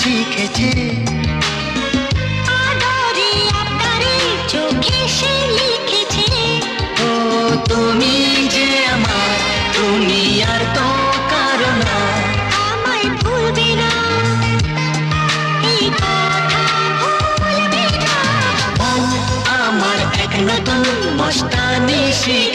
শিখেছে। আদরে আবদারে চোখে সে লিখেছে। ও তুমি যে আমার, তুমি আর তো কারো না। আমায় ভুলবে না, এই কথা ভুলবে না। আমার এক নতুন মস্তানি শিখে